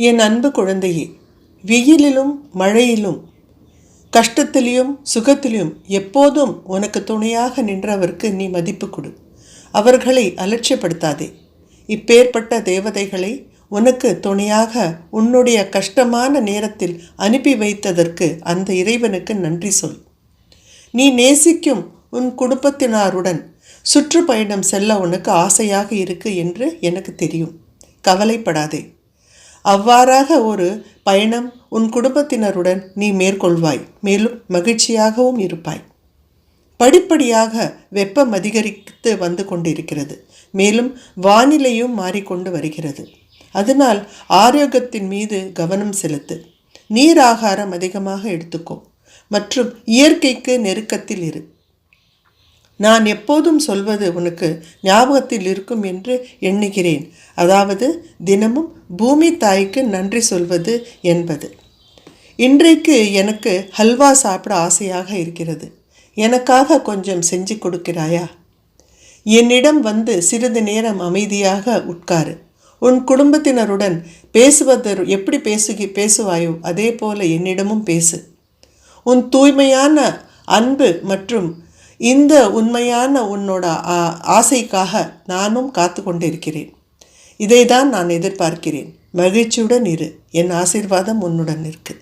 என் அன்பு குழந்தையே, வெயிலிலும் மழையிலும் கஷ்டத்திலும் சுகத்திலும் எப்போதும் உனக்கு துணையாக நின்றவருக்கு நீ மதிப்பு கொடு. அவர்களை அலட்சியப்படுத்தாதே. இப்பேற்பட்ட தேவதைகளை உனக்கு துணையாக உன்னுடைய கஷ்டமான நேரத்தில் அனுப்பி வைத்ததற்கு அந்த இறைவனுக்கு நன்றி சொல். நீ நேசிக்கும் உன் குடும்பத்தினருடன் சுற்றுப்பயணம் செல்ல உனக்கு ஆசையாக இருக்கு என்று எனக்கு தெரியும். கவலைப்படாதே. அவ்வாறாக ஒரு பயணம் உன் குடும்பத்தினருடன் நீ மேற்கொள்வாய். மேலும் மகிழ்ச்சியாகவும் இருப்பாய். படிப்படியாக வெப்பம் அதிகரித்து வந்து கொண்டிருக்கிறது. மேலும் வானிலையும் மாறிக்கொண்டு வருகிறது. அதனால் ஆரோக்கியத்தின் மீது கவனம் செலுத்து. நீர் ஆகாரம் அதிகமாக எடுத்துக்கோ மற்றும் இயற்கைக்கு நெருக்கத்தில் இரு. நான் எப்போதும் சொல்வது உனக்கு ஞாபகத்தில் இருக்கும் என்று எண்ணுகிறேன். அதாவது தினமும் பூமி தாய்க்கு நன்றி சொல்வது என்பது. இன்றைக்கு எனக்கு ஹல்வா சாப்பிட ஆசையாக இருக்கிறது. எனக்காக கொஞ்சம் செஞ்சு கொடுக்கிறாயா? என்னிடம் வந்து சிறிது நேரம் அமைதியாக உட்காரு. உன் குடும்பத்தினருடன் எப்படி பேசுவாயோ அதே போல என்னிடமும் பேசு. உன் தூய்மையான அன்பு மற்றும் இந்த உண்மையான உன்னோட ஆசைக்காக நானும் காத்து கொண்டிருக்கிறேன். இதை தான் நான் எதிர்பார்க்கிறேன். மகிழ்ச்சியுடன் இரு. என் ஆசீர்வாதம் உன்னுடன் இருக்கு.